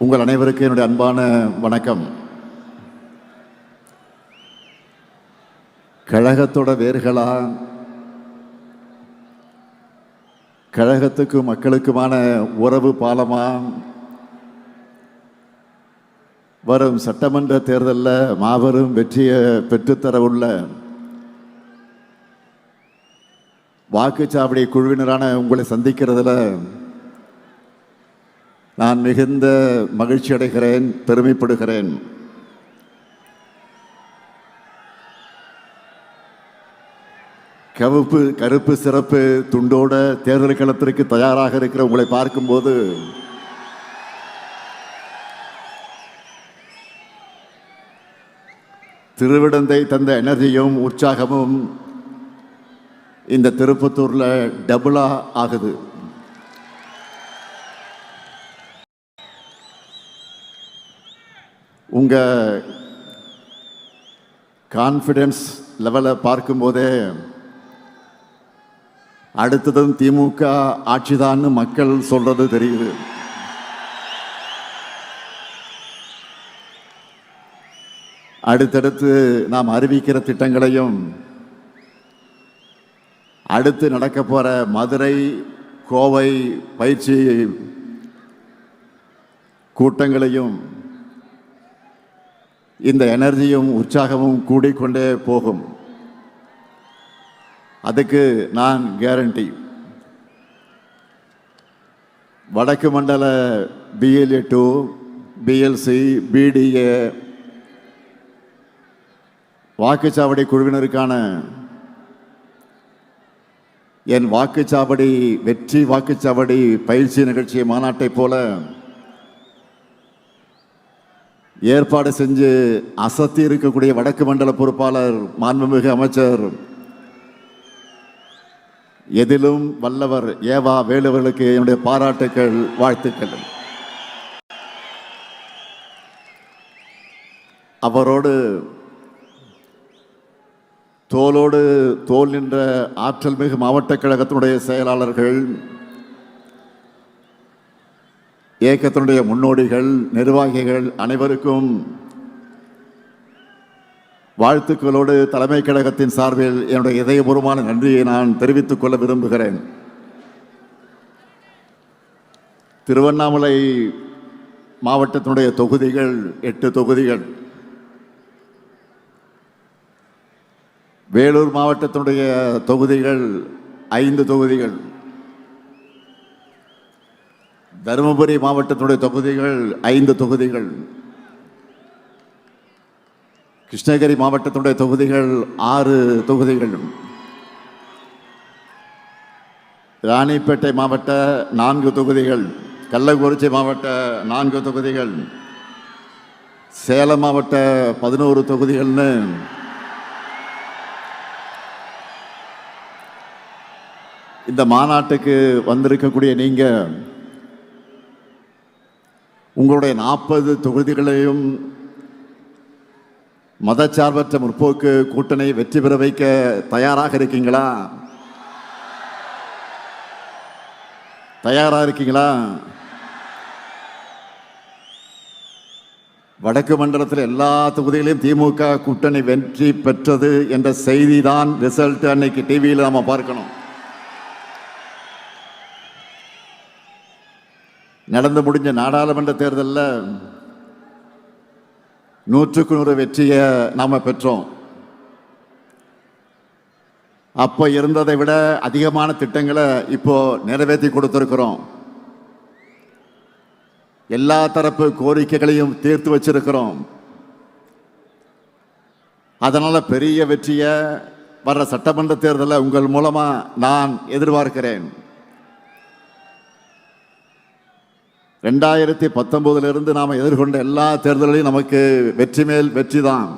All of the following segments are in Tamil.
உங்கள் அனைவருக்கும் என்னுடைய அன்பான வணக்கம். கழகத்தோட வேர்களா, கழகத்துக்கும் மக்களுக்குமான உறவு பாலமா, வரும் சட்டமன்ற தேர்தலில் மாபெரும் வெற்றியை பெற்றுத்தர உள்ள வாக்குச்சாவடி குழுவினரான உங்களை சந்திக்கிறதுல நான் மிகுந்த மகிழ்ச்சி அடைகிறேன், பெருமைப்படுகிறேன். கருப்பு சிறப்பு துண்டோட தேர்தல் களத்திற்கு தயாராக இருக்கிற உங்களை பார்க்கும்போது திருவிடந்தை தந்த எனர்ஜியும் உற்சாகமும் இந்த திருப்பத்தூர்ல டபுளா ஆகுது. உங்க கான்ஃபிடன்ஸ் லெவலை பார்க்கும்போதே அடுத்ததும் திமுக ஆட்சிதான்னு மக்கள் சொல்றது தெரியுது. அடுத்தடுத்து நாம் அறிவிக்கிற திட்டங்களையும் அடுத்து நடக்க போற மதுரை கோவை பயிற்சி கூட்டங்களையும் இந்த எனர்ஜியும் உற்சாகமும் கூடிக்கொண்டே போகும். அதுக்கு நான் கேரண்டி. வடக்கு மண்டல BLA 2, BLC, BDA வாக்குச்சாவடி குழுவினருக்கான என் வாக்குச்சாவடி வெற்றி வாக்குச்சாவடி பயிற்சி நிகழ்ச்சி மாநாட்டை போல ஏற்பாடு செஞ்சு அசத்தி இருக்கக்கூடிய வடக்கு மண்டல பொறுப்பாளர் மாண்புமிகு அமைச்சர் எதிலும் வல்லவர் ஏவா வேலுவர்களுக்கு என்னுடைய பாராட்டுக்கள், வாழ்த்துக்கள். அவரோடு தோளோடு தோல் நின்ற ஆற்றல் மிகு மாவட்ட கழகத்தினுடைய செயலாளர்கள், இயக்கத்தினுடைய முன்னோடிகள், நிர்வாகிகள் அனைவருக்கும் வாழ்த்துக்களோடு தலைமை கழகத்தின் சார்பில் என்னுடைய இதயபூர்வமான நன்றியை நான் தெரிவித்துக் கொள்ள விரும்புகிறேன். திருவண்ணாமலை மாவட்டத்தினுடைய தொகுதிகள் 8 தொகுதிகள், வேலூர் மாவட்டத்தினுடைய தொகுதிகள் 5 தொகுதிகள், தருமபுரி மாவட்டத்தினுடைய தொகுதிகள் 5 தொகுதிகள், கிருஷ்ணகிரி மாவட்டத்தினுடைய தொகுதிகள் 6 தொகுதிகள், ராணிப்பேட்டை மாவட்ட 4 தொகுதிகள், கள்ளக்குறிச்சி மாவட்ட 4 தொகுதிகள், சேலம் மாவட்ட 11 தொகுதிகள்னு இந்த மாநாட்டுக்கு வந்திருக்கக்கூடிய நீங்க உங்களுடைய 40 தொகுதிகளையும் மதச்சார்பற்ற முற்போக்கு கூட்டணி வெற்றி பெற வைக்க தயாராக இருக்கீங்களா? தயாராக இருக்கீங்களா? வடக்கு மண்டலத்தில் எல்லா தொகுதிகளையும் திமுக கூட்டணி வெற்றி பெற்றது என்ற செய்தி தான் ரிசல்ட் அன்னைக்கு டிவியில் நாம பார்க்கணும். நடந்து முடிஞ்ச நாடாளுமன்ற தேர்தலில் 100க்கு 100 வெற்றியை நாம பெற்றோம். அப்போ இருந்ததை விட அதிகமான திட்டங்களை இப்போ நிறைவேற்றி கொடுத்திருக்கிறோம். எல்லா தரப்பு கோரிக்கைகளையும் தீர்த்து வச்சிருக்கிறோம். அதனால பெரிய வெற்றியை வர்ற சட்டமன்ற தேர்தலில் உங்கள் மூலமா நான் எதிர்பார்க்கிறேன். 2019 நாம் எதிர்கொண்ட எல்லா தேர்தல்களையும் நமக்கு வெற்றி மேல் வெற்றி தான்.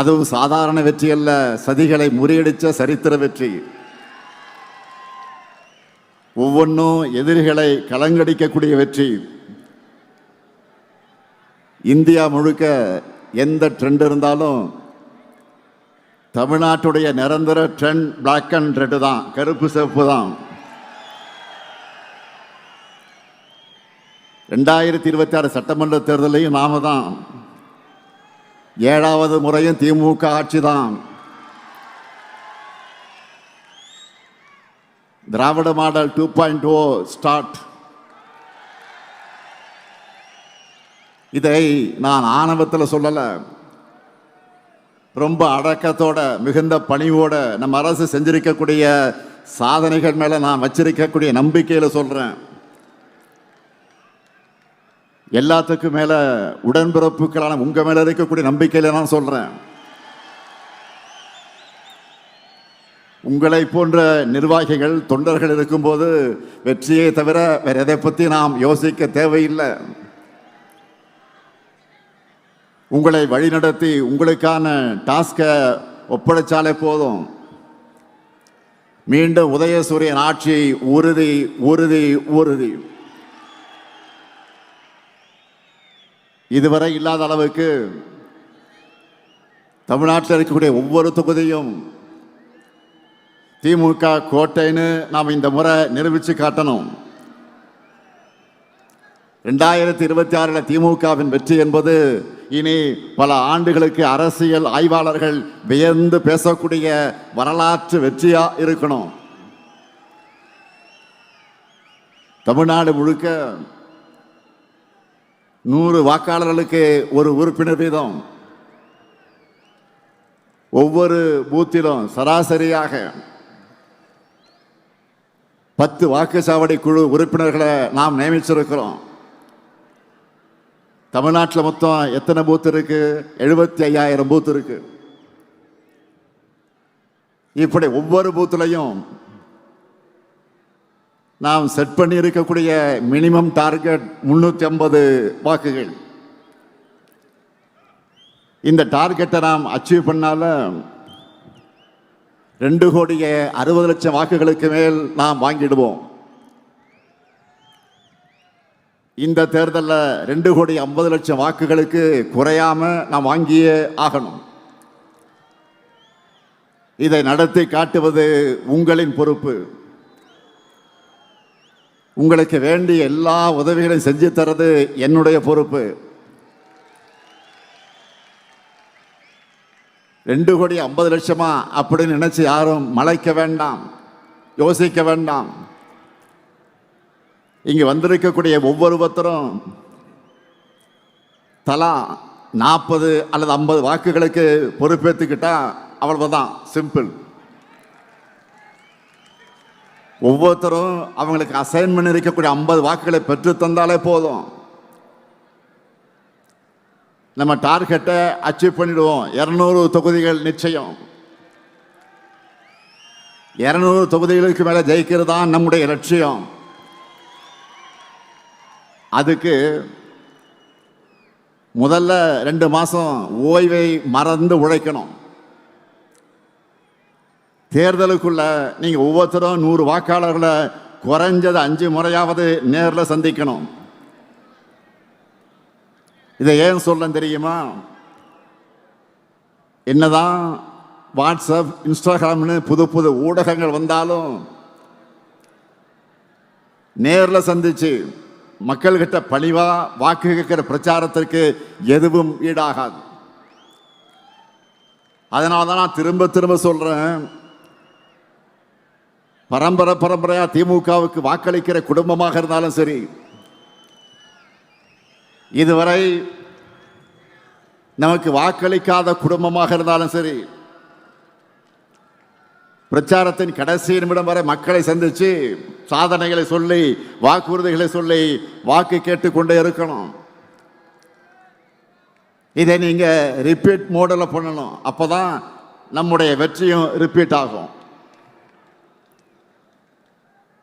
அதுவும் சாதாரண வெற்றி அல்ல, சதிகளை முறியடிச்ச சரித்திர வெற்றி. ஒவ்வொன்றும் எதிரிகளை கலங்கடிக்கக்கூடிய வெற்றி. இந்தியா முழுக்க எந்த ட்ரெண்ட் இருந்தாலும் தமிழ்நாட்டுடைய நிரந்தர ட்ரெண்ட் பிளாக் அண்ட் ரெட் தான், கருப்பு சிவப்பு தான். 2026 சட்டமன்ற தேர்தலையும் நாம தான், 7வது முறையும் திமுக ஆட்சி தான். திராவிட மாடல் 2.0 ஸ்டார்ட். இதை நான் ஆணவத்தில் சொல்லல, ரொம்ப அடக்கத்தோட மிகுந்த பணிவோட நம்ம அரசு செஞ்சிருக்கக்கூடிய சாதனைகள் மேல நான் வச்சிருக்கக்கூடிய நம்பிக்கையில சொல்றேன். எல்லாத்துக்கும் மேல உடன்பிறப்புகளான உங்க மேல இருக்கக்கூடிய நம்பிக்கையில நான் சொல்றேன். உங்களை போன்ற நிர்வாகிகள் தொண்டர்கள் இருக்கும்போது வெற்றியை தவிர வேற எதை பத்தி நாம் யோசிக்க தேவையில்லை. உங்களை வழிநடத்தி உங்களுக்கான டாஸ்கை ஒப்படைச்சாலே போதும். மீண்டும் உதயசூரியன் ஆட்சி உறுதி உறுதி உறுதி. இதுவரை இல்லாத அளவுக்கு தமிழ்நாட்டில் இருக்கக்கூடிய ஒவ்வொரு தொகுதியும் திமுக கோட்டைன்னு நாம் இந்த முறை நிரூபித்து காட்டணும். 2026 திமுகவின் வெற்றி என்பது இனி பல ஆண்டுகளுக்கு அரசியல் ஆய்வாளர்கள் வியந்து பேசக்கூடிய வரலாற்று வெற்றியா இருக்கணும். தமிழ்நாடு முழுக்க 100 வாக்காளர்களுக்கு ஒரு உறுப்பினர் வீதம், ஒவ்வொரு பூத்திலும் சராசரியாக 10 வாக்குச்சாவடி குழு உறுப்பினர்களை நாம் நியமிச்சிருக்கிறோம். தமிழ்நாட்டில் மொத்தம் எத்தனை பூத் இருக்கு? 75,000 பூத் இருக்கு. இப்படி ஒவ்வொரு பூத்துலையும் நாம் செட் பண்ணி இருக்கக்கூடிய மினிமம் டார்கெட் 350 வாக்குகள். இந்த டார்கெட்டை நாம் அச்சீவ் பண்ணால 2,60,00,000 வாக்குகளுக்கு மேல் நாம் வாங்கிடுவோம். இந்த தேர்தலில் 2,50,00,000 வாக்குகளுக்கு குறையாம நாம் வாங்கியே ஆகணும். இதை நடத்தி காட்டுவது உங்களின் பொறுப்பு. உங்களுக்கு வேண்டிய எல்லா உதவிகளையும் செஞ்சு தரது என்னுடைய பொறுப்பு. 2,50,00,000 அப்படின்னு நினைச்சு யாரும் மலைக்க வேண்டாம், யோசிக்க வேண்டாம். இங்கு வந்திருக்கக்கூடிய ஒவ்வொருத்தரும் தலா 40 அல்லது 50 வாக்குகளுக்கு பொறுப்பேற்றுக்கிட்டா அவ்வளவுதான், சிம்பிள். ஒவ்வொருத்தரும் அவங்களுக்கு அசைன்மெண்ட் இருக்கக்கூடிய 50 வாக்குகளை பெற்று தந்தாலே போதும். நம்ம டார்கெட்டை அச்சீவ் பண்ணிடுவோம். 200 தொகுதிகள் நிச்சயம். 200 தொகுதிகளுக்கு மேல ஜெயிக்கிறது தான் நம்முடைய லட்சியம். அதுக்கு முதல்ல 2 மாசம் ஓய்வை மறந்து உழைக்கணும். தேர்தலுக்குள்ள நீங்க ஒவ்வொருத்தரும் 100 வாக்காளர்களை குறைஞ்சது 5 முறையாவது நேரில் சந்திக்கணும். இதை ஏன் சொல்ல தெரியுமா? என்னதான் வாட்ஸ்அப், இன்ஸ்டாகிராம்னு புது புது ஊடகங்கள் வந்தாலும் நேரில் சந்திச்சு மக்கள்கிட்ட பணிவா வாக்கு கேட்கிற பிரச்சாரத்திற்கு எதுவும் ஈடாகாது. அதனால தான் நான் திரும்ப திரும்ப சொல்றேன், பரம்பரையா திமுகவுக்கு வாக்களிக்கிற குடும்பமாக இருந்தாலும் சரி, இதுவரை நமக்கு வாக்களிக்காத குடும்பமாக இருந்தாலும் சரி, பிரச்சாரத்தின் கடைசி நிமிடம் வரை மக்களை சந்திச்சு சாதனைகளை சொல்லி வாக்குறுதிகளை சொல்லி வாக்கு கேட்டுக்கொண்டே இருக்கணும். இதை நீங்க ரிப்பீட் மோடல பண்ணணும். அப்பதான் நம்முடைய வெற்றியும் ரிப்பீட் ஆகும்.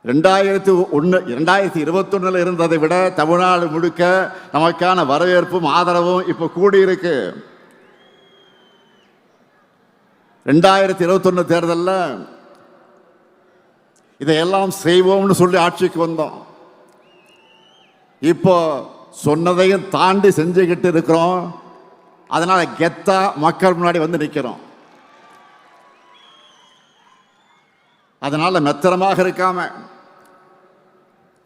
2021 இருந்ததை விட தமிழ்நாடு முழுக்க நமக்கான வரவேற்பும் ஆதரவும் இப்ப கூடியிருக்கு. 2021 தேர்தலில் இதையெல்லாம் செய்வோம்னு சொல்லி ஆட்சிக்கு வந்தோம். இப்போ சொன்னதையும் தாண்டி செஞ்சுக்கிட்டு இருக்கிறோம். அதனால கெத்தா மக்கள் முன்னாடி வந்து நிற்கிறோம். அதனால மெத்தனமாக இருக்காம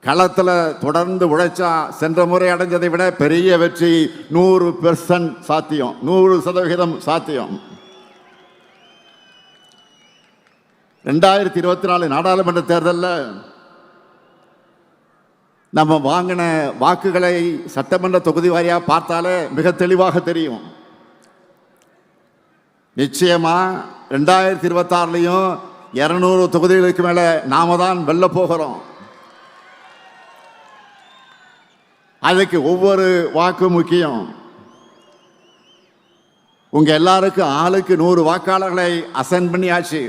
களத்தில் தொடர்ந்து உழைச்சா சென்ற முறை அடைஞ்சதை விட பெரிய வெற்றி 100% சாத்தியம், 100% சாத்தியம். 2024 நாடாளுமன்ற தேர்தலில் நம்ம வாங்கின வாக்குகளை சட்டமன்ற தொகுதி வாரியாக பார்த்தாலே மிக தெளிவாக தெரியும். நிச்சயமா 2026லையும் 200 தொகுதிகளுக்கு மேல நாம தான் வெல்ல போகிறோம். அதுக்கு ஒவ்வொரு வாக்கு முக்கியம். உங்க எல்லாருக்கும் ஆளுக்கு 100 வாக்காளர்களை அசைன் பண்ணியாச்சு.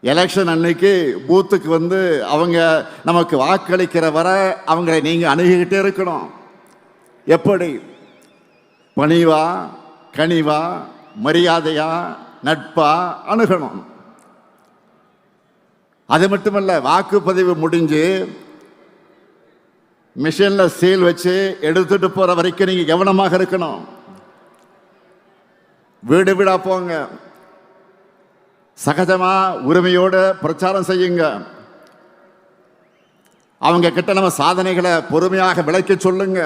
எலெக்ஷன் அன்னைக்கு பூத்துக்கு வந்து அவங்க நமக்கு வாக்களிக்கிற வரை அவங்களை நீங்க அணுகிக்கிட்டே இருக்கணும். எப்படி? பணிவா, கனிவா, மரியாதையா, நட்பா அணுகணும். அது மட்டுமல்ல, வாக்குப்பதிவு முடிஞ்சு மிஷின்ல சீல் வச்சு எடுத்துட்டு போற வரைக்கும் நீங்க கவனமாக இருக்கணும். வீடு வீடா போங்க, சகஜமா உரிமையோடு பிரச்சாரம் செய்யுங்க. அவங்க கிட்ட நம்ம சாதனைகளை பொறுமையாக விளக்கி சொல்லுங்க.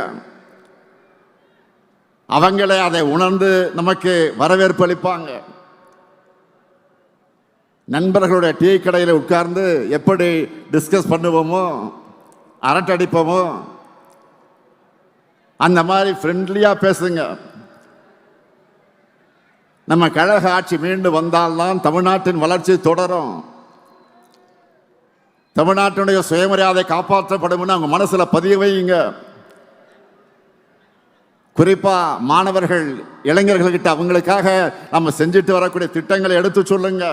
அவங்களே அதை உணர்ந்து நமக்கு வரவேற்பு அளிப்பாங்க. நண்பர்களுடைய டீ கடையில் உட்கார்ந்து எப்படி டிஸ்கஸ் பண்ணுவோமோ, அரட்டடிப்போமோ, அந்த மாதிரி ஃப்ரெண்ட்லியா பேசுங்க. நம்ம கழக ஆட்சி மீண்டு வந்தால்தான் தமிழ்நாட்டின் வளர்ச்சி தொடரும். தமிழ்நாட்டினுடைய சுயமரியாதை காப்பாற்றப்படும். அவங்க மனசுல பதிய வையுங்க. குறிப்பா மாணவர்கள், இளைஞர்கள்கிட்ட அவங்களுக்காக நம்ம செஞ்சுட்டு வரக்கூடிய திட்டங்களை எடுத்து சொல்லுங்க.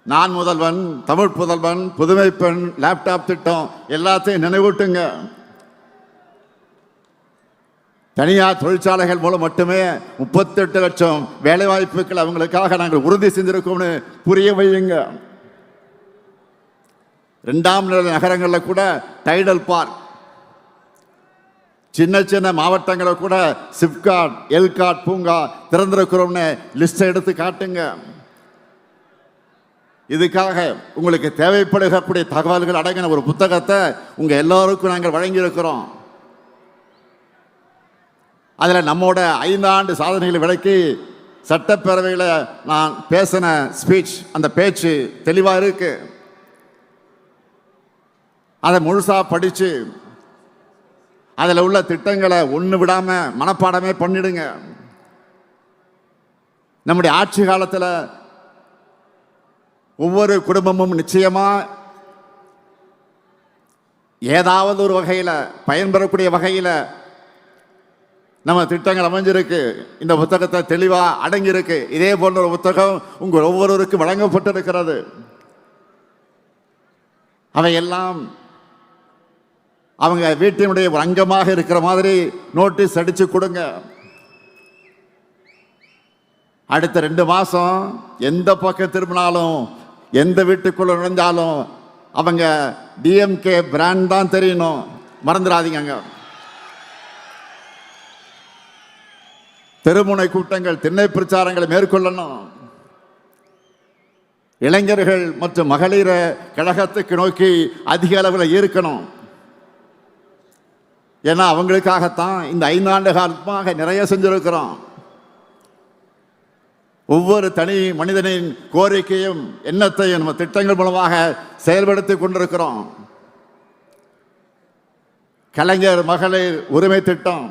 நான் முதல்வன், தமிழ் புதல்வன், புதுமை பெண், லேப்டாப் திட்டம் எல்லாத்தையும் நினைவூட்டுங்க. தனியார் தொழிற்சாலைகள் மூலம் மட்டுமே 38 லட்சம் வேலை வாய்ப்புகள் அவங்களுக்காக நாங்கள் உறுதி செஞ்சிருக்கோம்னு புரிய வையுங்க. 2ஆம் நிலை நகரங்களில் கூட டைடல் பார்க், சின்ன சின்ன மாவட்டங்களை கூட சிப்காட், எல்காட் பூங்கா திறந்திருக்கிறோம்னு லிஸ்ட் எடுத்து காட்டுங்க. இதுக்காக உங்களுக்கு தேவைப்படக்கூடிய தகவல்கள் அடங்கின ஒரு புத்தகத்தை உங்க எல்லாருக்கும் நாங்கள் வழங்கி இருக்கிறோம். அதில் நம்மோட 5 ஆண்டு சாதனைகளை விளக்கி சட்டப்பேரவையில் நான் பேசின ஸ்பீச், அந்த பேச்சு தெளிவாக இருக்கு. அதை முழுசா படிச்சு அதில் உள்ள திட்டங்களை ஒன்று விடாம மனப்பாடமே பண்ணிடுங்க. நம்முடைய ஆட்சி காலத்தில் ஒவ்வொரு குடும்பமும் நிச்சயமா ஏதாவது ஒரு வகையில் பயன்பெறக்கூடிய வகையில் நம்ம திட்டங்கள் அமைஞ்சிருக்கு. இந்த புத்தகத்தை தெளிவா அடங்கியிருக்கு. இதே போன்ற ஒரு புத்தகம் உங்கள் ஒவ்வொருவருக்கும் வழங்கப்பட்டிருக்கிறது. அவையெல்லாம் அவங்க வீட்டினுடைய ஒரு அங்கமாக இருக்கிற மாதிரி நோட்டீஸ் அடிச்சு கொடுங்க. அடுத்த 2 மாசம் எந்த பக்கம் திரும்பினாலும், எந்த வீட்டுக்குள்ள நுழைஞ்சாலும் அவங்க டிஎம்கே பிராண்ட் தான் தெரியணும். மறந்துடாதீங்க. தெருமுனை கூட்டங்கள், திண்ணை பிரச்சாரங்களை மேற்கொள்ளணும். இளைஞர்கள் மற்றும் மகளிரை கழகத்துக்கு நோக்கி அதிக அளவில் ஈர்க்கணும். ஏன்னா அவங்களுக்காகத்தான் இந்த 5 ஆண்டு காலமாக நிறைய செஞ்சிருக்கிறோம். ஒவ்வொரு தனி மனிதனின் கோரிக்கையும் எண்ணத்தையும் நம்ம திட்டங்கள் மூலமாக செயல்படுத்தி கொண்டிருக்கிறோம். கலைஞர் மகளிர் உரிமை திட்டம்,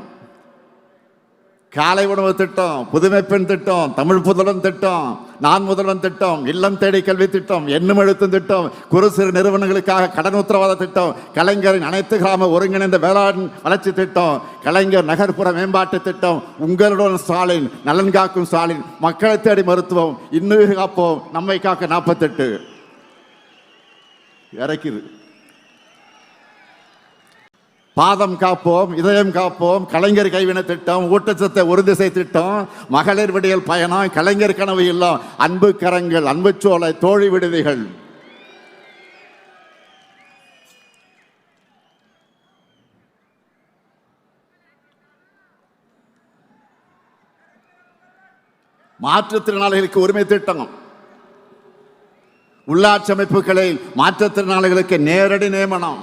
காலை உணவு திட்டம், புதுமை பெண் திட்டம், தமிழ் புதல்வன் திட்டம், நான் முதல்வன் திட்டம், இல்லம் தேடி கல்வி திட்டம், எண்ணும் எழுத்தும் திட்டம், குறு சிறு நிறுவனங்களுக்காக கடன் உத்தரவாத திட்டம், கலைஞரின் அனைத்து கிராம ஒருங்கிணைந்த வேளாண் வளர்ச்சி திட்டம், கலைஞர் நகர்ப்புற மேம்பாட்டு திட்டம், உங்களுடன் ஸ்டாலின், நலன் காக்கும் ஸ்டாலின், மக்களை தேடி மருத்துவம், இன்னுயிர் காப்போம், நம்மை காக்க 48 இறக்குது. பாதம் காப்போம், இதயம் காப்போம், கலைஞர் கைவினை திட்டம், ஊட்டச்சத்தை உறுதிசை திட்டம், மகளிர் விடியல் பயணம், கலைஞர் கனவு இல்லம், அன்பு கரங்கள், அன்பு சோலை, தோழி விடுதிகள். மாற்றுத்திறனாளிகளுக்கு உரிமை திட்டம், உள்ளாட்சி அமைப்புகளில் மாற்றுத்திறனாளிகளுக்கு நேரடி நியமனம்,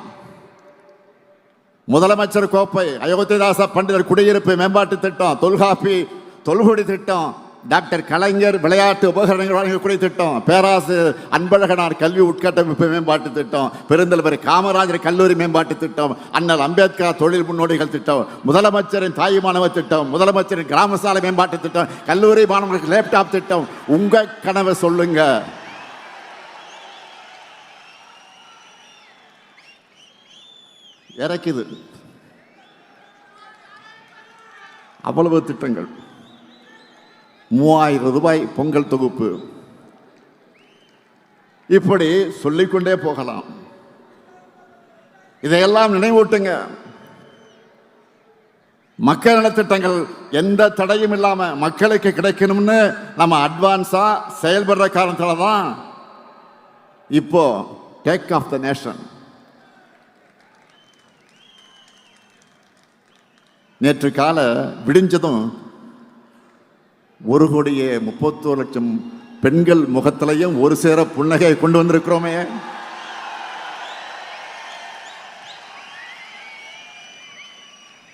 முதலமைச்சர் கோப்பை, அயோத்திதாச பண்டிதர் குடியிருப்பு மேம்பாட்டு திட்டம், தொல்குடி திட்டம், டாக்டர் கலைஞர் விளையாட்டு உபகரணங்கள் வழங்கக்கூடிய திட்டம், பேராசிரியர் அன்பழகனார் கல்வி உட்கட்டமைப்பு மேம்பாட்டு திட்டம், பெருந்தலைவர் காமராஜர் கல்லூரி மேம்பாட்டு திட்டம், அண்ணல் அம்பேத்கர் தொழில் முன்னோடிகள் திட்டம், முதலமைச்சரின் தாய் மாணவர் திட்டம், முதலமைச்சரின் கிராம சாலை மேம்பாட்டு திட்டம், கல்லூரி மாணவர்களுக்கு லேப்டாப் திட்டம். உங்க கனவை சொல்லுங்க. இறக்குது அவ்வளவு திட்டங்கள். 3000 ரூபாய் பொங்கல் தொகுப்பு, இப்படி சொல்லிக்கொண்டே போகலாம். இதையெல்லாம் நினைவூட்டுங்க. மக்கள் நலத்திட்டங்கள் எந்த தடையும் இல்லாம மக்களுக்கு கிடைக்கணும்னு நம்ம அட்வான்ஸா செயல்படுற காரணத்தால தான் இப்போ டேக் ஆஃப் த நேஷன். நேற்று கால விடிஞ்சதும் 1,31,00,000 பெண்கள் முகத்திலையும் ஒரு சேர புன்னகை கொண்டு வந்திருக்கிறோமே.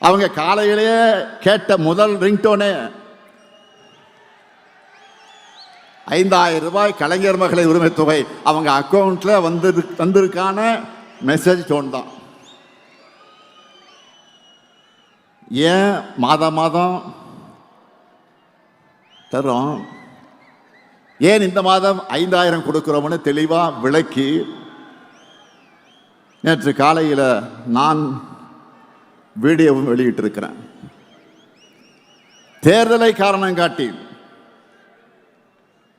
அவங்க காலையிலேயே கேட்ட முதல் ரிங்டோனே 5,000 ரூபாய் கலைஞர் மகளிர் உரிமை தொகை அவங்க அக்கௌண்ட்ல வந்திருக்கான மெசேஜ் டோன் தான். ஏன் மாதம் தரோம், ஏன் இந்த மாதம் 5,000 கொடுக்கிறோம்னு தெளிவா விளக்கி நேற்று காலையில் நான் வீடியோவும் வெளியிட்டிருக்கிறேன். தேர்தலை காரணம் காட்டி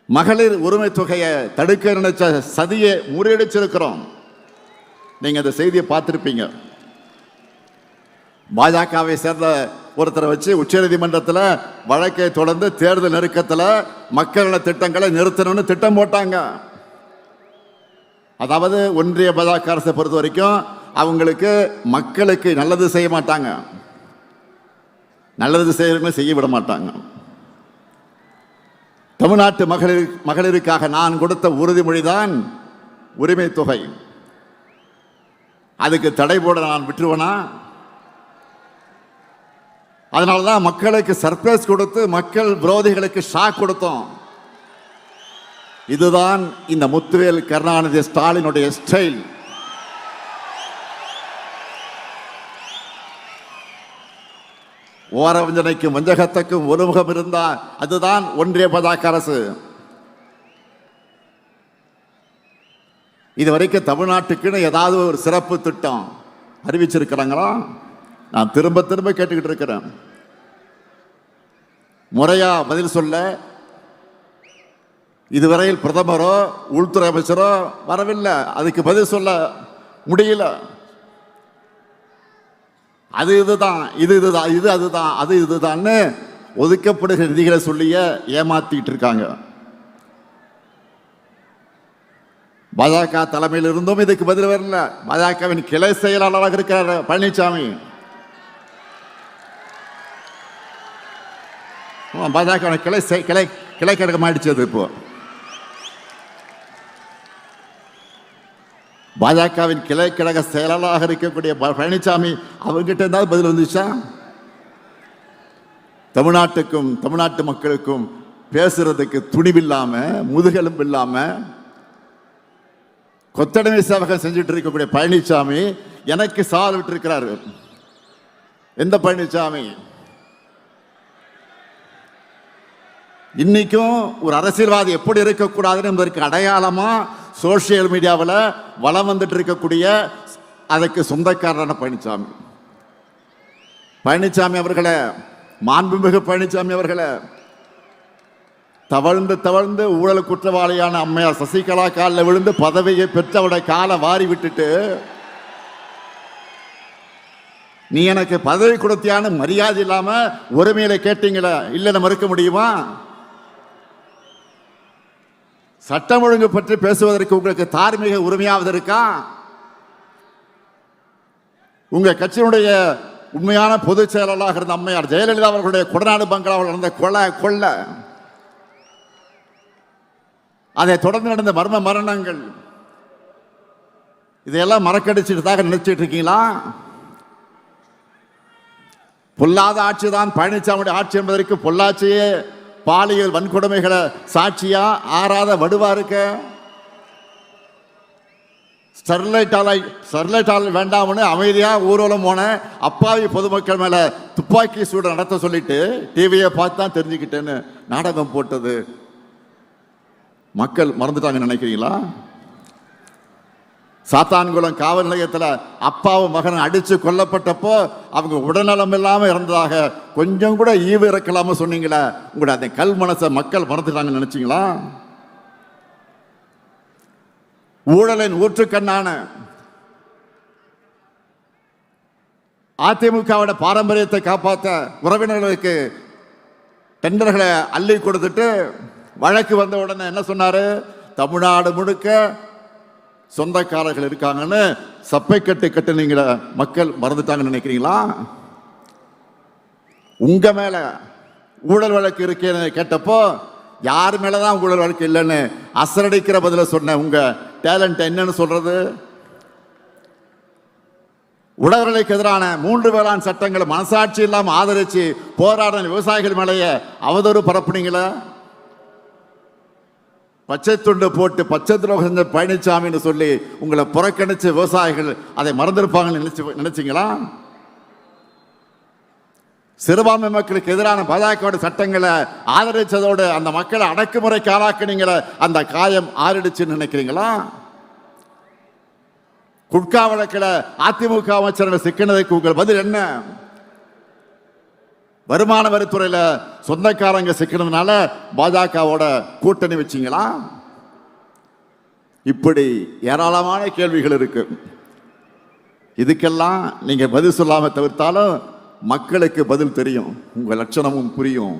மகளிர் உரிமை தொகையை தடுக்க நினைச்ச சதியை முறியடிச்சிருக்கிறோம். நீங்க அந்த செய்தியை பார்த்திருப்பீங்க. பாஜகவை சேர்ந்த ஒருத்தரை வச்சு உச்சநீதிமன்றத்தில் வழக்கை தொடர்ந்து தேர்தல் நெருக்கத்தில் மக்கள் நல திட்டங்களை நிறுத்தணும்னு திட்டம் போட்டாங்க. அதாவது ஒன்றிய பாஜக அரசை பொறுத்த வரைக்கும் அவங்களுக்கு மக்களுக்கு நல்லது செய்ய மாட்டாங்க, நல்லது செய்ய விட மாட்டாங்க. தமிழ்நாட்டு மகளிருக்காக நான் கொடுத்த உறுதிமொழிதான் உரிமை தொகை. அதுக்கு தடை போட நான் விட்டுருவேனா? அதனாலதான் மக்களுக்கு சர்ப்ரைஸ் கொடுத்து மக்கள் விரோதிகளுக்கு ஷாக் கொடுத்தோம். இதுதான் இந்த முத்துவேல் கருணாநிதி ஸ்டாலினுடைய ஸ்டைல். ஓரவஞ்சனைக்கும் வஞ்சகத்துக்கும் ஒருமுகம் இருந்தா அதுதான் ஒன்றிய பாஜக அரசு. இதுவரைக்கும் தமிழ்நாட்டுக்குன்னு ஏதாவது ஒரு சிறப்பு திட்டம் அறிவிச்சிருக்கிறாங்களா? நான் திரும்ப கேட்டுக்கிட்டு இருக்கிறேன். முறையா பதில் சொல்ல இதுவரையில் பிரதமரோ உள்துறை அமைச்சரோ வரவில்லை. அதுக்கு பதில் சொல்ல முடியல. அது இதுதான், இது அதுதான், அது இதுதான்னு ஒதுக்கப்படுகிற நிதிகளை சொல்லிய ஏமாத்திட்டு இருக்காங்க. பாஜக தலைமையில் இருந்தும் இதுக்கு பதில் வரல. பாஜகவின் கிளை செயலாளராக இருக்கிறார் பழனிசாமி. பாஜக கிளை கழகம் ஆயிடுச்சு. அது இப்போ பாஜகவின் கிளை கழக செயலாளராக இருக்கக்கூடிய பழனிசாமி அவர்கிட்ட இருந்தாலும் பதில் வந்துச்சா? தமிழ்நாட்டுக்கும் தமிழ்நாட்டு மக்களுக்கும் பேசுறதுக்கு துணிவில்லாம முதுகெலும்பு இல்லாம கொத்தடிமை சேவகம் செஞ்சுட்டு இருக்கக்கூடிய பழனிசாமி எனக்கு சவால் விட்டு இருக்கிறாரு. எந்த பழனிசாமி? இன்னைக்கும் ஒரு அரசியல்வாதி எப்படி இருக்கக்கூடாதுன்னு என்பதற்கு அடையாளமா சோசியல் மீடியாவில் வளம் வந்துட்டு இருக்கக்கூடிய அதற்கு சொந்தக்காரரான பழனிசாமி அவர்களே, மாண்புமிகு பழனிசாமி அவர்களே, தவழ்ந்து ஊழல் குற்றவாளியான அம்மையார் சசிகலா காலில் விழுந்து பதவியை பெற்றவுடைய காலை வாரி விட்டுட்டு நீ எனக்கு பதவி கொடுத்தியான மரியாதை இல்லாம உரிமையில கேட்டீங்களா? இல்லைன்னு மறுக்க முடியுமா? சட்டம் ஒழுங்கு பற்றி பேசுவதற்கு உங்களுக்கு தார்மீக உரிமையாவது இருக்கா? உங்க கட்சியினுடைய உண்மையான பொதுச் செயலாளராக இருந்த அம்மையார் ஜெயலலிதா அவர்களுடைய கொடநாடு பங்களாவில் நடந்த கொலை அதை தொடர்ந்து நடந்த மர்ம மரணங்கள், இதையெல்லாம் மறக்கடிச்சுட்டு நினைச்சிட்டு இருக்கீங்களா? பொல்லாத ஆட்சி தான் பழனிசாமியுடைய ஆட்சி என்பதற்கு பொள்ளாச்சியே பாலியல் வன்கொடுமைகளை சாட்சியா ஆறாத வடுவா இருக்க. ஸ்டெர்லைட் ஆலை வேண்டாம்னு அமைதியா ஊர்வலம் போன அப்பாவி பொதுமக்கள் மேல துப்பாக்கி சூடு நடத்த சொல்லிட்டு டிவியை பார்த்து தான் தெரிஞ்சுக்கிட்டேன்னு நாடகம் போட்டது மக்கள் மறந்துட்டாங்கன்னு நினைக்கிறீங்களா? சாத்தான்குளம் காவல் நிலையத்தில் அப்பாவும் மகன் அடிச்சு கொல்லப்பட்டப்போ அவங்க உடல்நலம் இல்லாம இருந்ததாக கொஞ்சம் கூட ஈவு இறக்கலாம சொன்னீங்களா? உங்களுடைய அந்த கல் மனசை மக்கள் மறந்துட்டாங்கன்னு நினைச்சீங்களா? ஊழலின் ஊற்றுக்கண்ணான அதிமுகவோட பாரம்பரியத்தை காப்பாற்ற உறவினர்களுக்கு டெண்டர்களை அள்ளி கொடுத்துட்டு வழக்கு வந்த உடனே என்ன சொன்னாரு? தமிழ்நாடு முழுக்க சொந்தக்காரர்கள் இருக்காங்கன்னு சப்பை கட்டுனீங்கள மக்கள் மறந்துட்டாங்கன்னு நினைக்கிறீங்களா? உங்க மேல ஊழல் வழக்கு இருக்கேன்னு கேட்டப்போ யார் மேலதான் ஊழல் வழக்கு இல்லைன்னு அசரடிக்கிற பதில சொன்ன உங்க டேலண்ட் என்னன்னு சொல்றது? உழவர்களுக்கு எதிரான 3 வேளாண் சட்டங்களை மனசாட்சி இல்லாம ஆதரிச்சு போராடின விவசாயிகள் மேலேயே அவதூறு பரப்புனீங்களா? பச்சை துண்டு போட்டு பச்சை துரோகம் செஞ்ச பழனிசாமின்னு சொல்லி உங்களை புறக்கணிச்ச விவசாயிகள் அதை மறந்திருப்பாங்கன்னு நினைச்சீங்களா? சிறுபான்மை மக்களுக்கு எதிரான பாஜக சட்டங்களை ஆதரிச்சதோடு அந்த மக்களை அடக்குமுறைக்கு ஆளாக்குனீங்களே, அந்த காயம் ஆறிடுச்சுன்னு நினைக்கிறீங்களா? குட்கா வழக்கில் அதிமுக அமைச்சர்கள் சிக்கினதுக்கு உங்கள் பதில் என்ன? வருமான வரித்துறையில் சொந்தக்காரங்க சிக்கிறதுனால பாஜகவோட கூட்டணி வச்சிங்களா? இப்படி ஏராளமான கேள்விகள் இருக்கு. இதுக்கெல்லாம் நீங்க பதில் சொல்லாம தவிர்த்தாலும் மக்களுக்கு பதில் தெரியும், உங்க லட்சணமும் புரியும்.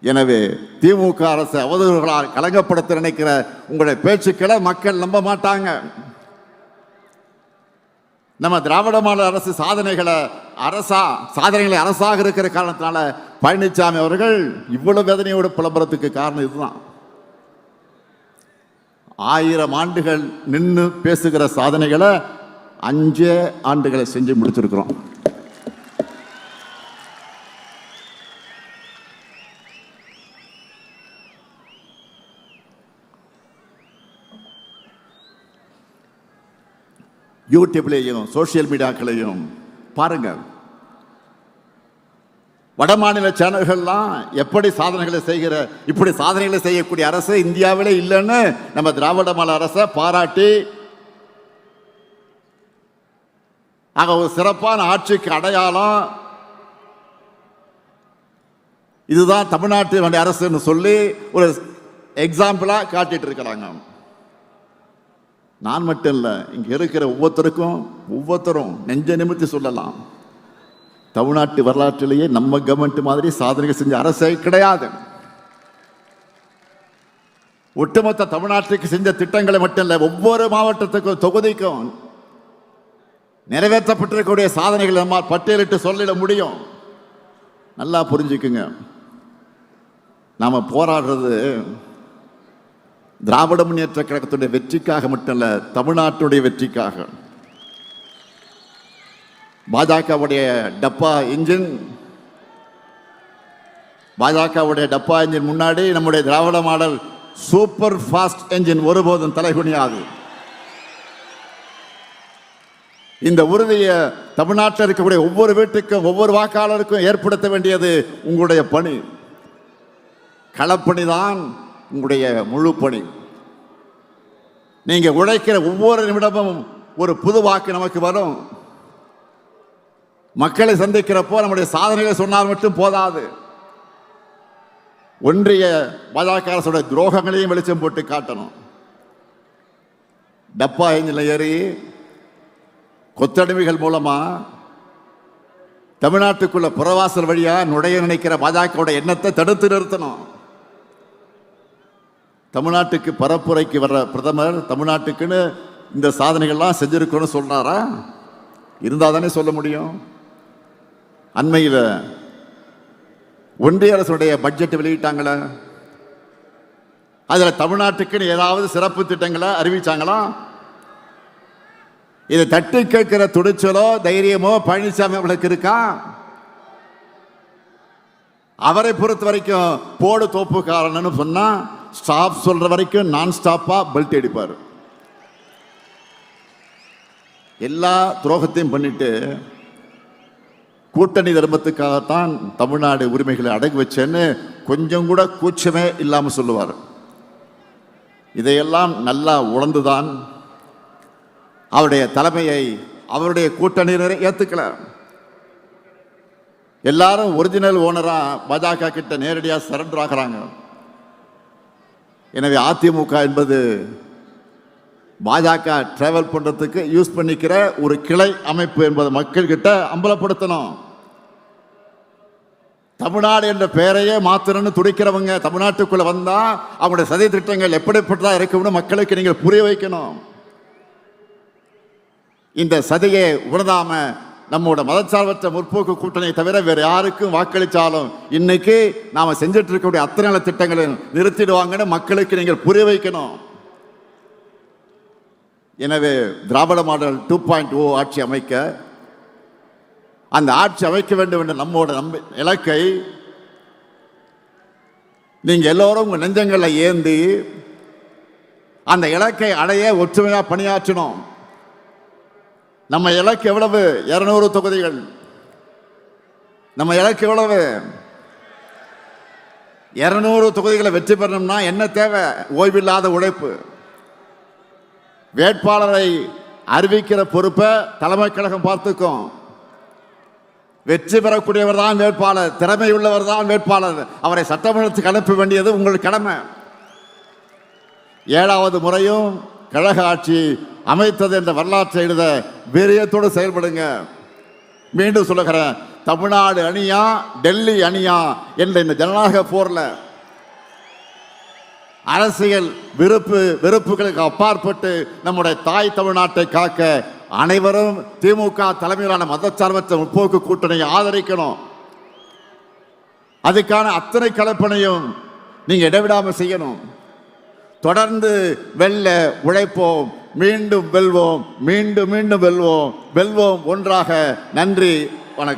எனவே திமுக அரசு அவதூறுகளால் கலங்கப்படுத்த நினைக்கிற உங்களுடைய பேச்சுக்களை மக்கள் நம்ப மாட்டாங்க. நம்ம திராவிட மாடல் அரசு சாதனைகளை அரசாக இருக்கிற காரணத்தினால பழனிசாமி அவர்கள் இவ்வளவு வேதனையோடு புலம்புறதுக்கு காரணம் இதுதான். 1000 ஆண்டுகள் நின்று பேசுகிற சாதனைகளை 5 ஆண்டுகளை செஞ்சு முடிச்சிருக்கிறோம். யூடியூப்லேயும் சோசியல் மீடியாக்களையும் பாருங்க. வடமாநில சேனல்கள்லாம் எப்படி இப்படி சாதனைகளை செய்யக்கூடிய அரசு இந்தியாவிலே இல்லைன்னு நம்ம திராவிட மாடல் அரசை பாராட்டி ஒரு சிறப்பான ஆட்சிக்கு அடையாளம் இதுதான் தமிழ்நாட்டு அரசுன்னு சொல்லி ஒரு எக்ஸாம்பிளா காட்டிட்டு இருக்கிறாங்க. நான் மட்டும் இல்லை, இங்க இருக்கிற ஒவ்வொருத்தரும் நெஞ்ச நிமித்தி சொல்லலாம், தமிழ்நாட்டு வரலாற்றிலேயே நம்ம கவர்மெண்ட் மாதிரி சாதனைகள் செஞ்ச அரசே கிடையாது. ஒட்டுமொத்த தமிழ்நாட்டுக்கு செஞ்ச திட்டங்களை மட்டும் இல்லை, ஒவ்வொரு மாவட்டத்துக்கும் தொகுதிக்கும் நிறைவேற்றப்பட்டிருக்கக்கூடிய சாதனைகள் நம்ம பட்டியலிட்டு சொல்லிட முடியும். நல்லா புரிஞ்சுக்குங்க, நாம போராடுறது திராவிட முன்னேற்ற கழகத்துடைய வெற்றிக்காக மட்டுமல்ல, தமிழ்நாட்டுடைய வெற்றிக்காக. பாஜகவுடைய டப்பா இன்ஜின் முன்னாடி நம்முடைய திராவிட மாடல் சூப்பர் ஃபாஸ்ட் என்ஜின் ஒருபோதும் தலைகுனியாது. இந்த உறுதியை தமிழ்நாட்டில் இருக்கக்கூடிய ஒவ்வொரு வீட்டுக்கும் ஒவ்வொரு வாக்காளருக்கும் ஏற்படுத்த வேண்டியது உங்களுடைய பணி. களப்பணி தான் உங்களுடைய முழு பணி. நீங்க உழைக்கிற ஒவ்வொரு நிமிடமும் ஒரு புது வாக்கு நமக்கு வரும். மக்களை சந்திக்கிறப்போ நம்முடைய சாதனைகளை சொன்னால் மட்டும் போதாது, ஒன்றிய பாஜக அரசுடைய துரோகங்களையும் வெளிச்சம் போட்டு காட்டணும். டப்பா என்ஜின்ல ஏறி கொத்தடிமைகள் மூலமா தமிழ்நாட்டுக்குள்ள புறவாசல் வழியா நுழைய நினைக்கிற பாஜக எண்ணத்தை தடுத்து நிறுத்தணும். தமிழ்நாட்டுக்கு பரப்புரைக்கு வர்ற பிரதமர் தமிழ்நாட்டுக்குன்னு இந்த சாதனைகள்லாம் செஞ்சிருக்கணும்னு சொல்றாரா? இருந்தால் தானே சொல்ல முடியும். அண்மையில் ஒன்றிய அரசுடைய பட்ஜெட் வெளியிட்டாங்களே, அதுல தமிழ்நாட்டுக்குன்னு ஏதாவது சிறப்பு திட்டங்களை அறிவிச்சாங்களா? இதை தட்டி கேட்கிற துணிச்சலோ தைரியமோ பழனிசாமி அவர்களுக்கு இருக்கா? அவரை பொறுத்த வரைக்கும் போடு தோப்புக்காரன்னு சொன்னா ஸ்டாப் சொல்ற வரைக்கும் நான் ஸ்டாப்பா பெல்ட் அடிப்பார். எல்லா துரோகத்தையும் பண்ணிட்டு கூட்டணி தர்மத்துக்காகத்தான் தமிழ்நாடு உரிமைகளை அடகு வச்சேன்னு கொஞ்சம் கூட கூச்சமே இல்லாம சொல்லுவார். இதையெல்லாம் நல்லா உணர்ந்துதான் அவருடைய தலைமையை அவருடைய கூட்டணியினரை ஏத்துக்கல. எல்லாரும் ஒரிஜினல் ஓனரா பாஜக கிட்ட நேரடியாக சரண்டர் ஆகிறாங்க. எனவே அதிமுக என்பது பாஜக டிராவல் பண்றதுக்கு யூஸ் பண்ணிக்கிற ஒரு கிளை அமைப்பு என்பதை மக்கள் கிட்ட அம்பலப்படுத்தணும். தமிழ்நாடு என்ற பெயரையே மாத்திரன்னு துடிக்கிறவங்க தமிழ்நாட்டுக்குள்ள வந்தா அவங்களுடைய சதி திட்டங்கள் எப்படிப்பட்டதா இருக்கும்னு மக்களுக்கு நீங்கள் புரிய வைக்கணும். இந்த சதியை உணராம நம்மோட மதச்சார்பற்ற முற்போக்கு கூட்டணியை தவிர வேற யாருக்கும் வாக்களிச்சாலும் இன்னைக்கு நாம செஞ்சிட்டு இருக்கக்கூடிய அத்தனை நல திட்டங்களை நிறுத்திடுவாங்கன்னு மக்களுக்கு நீங்கள் புரிய வைக்கணும். எனவே திராவிட மாடல் 2.0 ஆட்சி அமைக்க, அந்த ஆட்சி அமைக்க வேண்டும் என்ற நம்மோட இலக்கை நீங்க எல்லோரும் உங்க நெஞ்சங்களை ஏந்தி அந்த இலக்கை அடைய ஒற்றுமையா பணியாற்றணும். நம்ம இலக்கு எவ்வளவு? 200 தொகுதிகள். நம்ம இலக்கு எவ்வளவு? 200 தொகுதிகளை வெற்றி பெறணும்னா என்ன தேவை? ஓய்வில்லாத உழைப்பு. வேட்பாளரை அறிவிக்கிற பொறுப்பை தலைமை கழகம் பார்த்துக்கும். வெற்றி பெறக்கூடியவர் தான் வேட்பாளர், திறமையுள்ளவர் தான் வேட்பாளர். அவரை சட்டமன்றத்துக்கு அனுப்ப வேண்டியது உங்கள் கடமை. 7வது முறையும் கழக ஆட்சி அமைத்தது என்ற வரலாற்றை எழுத வீரியத்தோடு செயல்படுங்க. மீண்டும் சொல்லுகிறேன், தமிழ்நாடு அணியா டெல்லி அணியா என்ற இந்த ஜனநாயக போர்ல அரசியல் வெறுப்புகளுக்கு அப்பாற்பட்டு நம்முடைய தாய் தமிழ்நாட்டை காக்க அனைவரும் திமுக தலைமையிலான மதச்சார்பற்ற முற்போக்கு கூட்டணியை ஆதரிக்கணும். அதுக்கான அத்தனை கலப்பணையும் நீங்க இடைவிடாம செய்யணும். தொடர்ந்து வெல்ல உழைப்போம், மீண்டும் வெல்வோம், மீண்டும் மீண்டும் வெல்வோம், வெல்வோம் ஒன்றாக. நன்றி, வணக்கம்.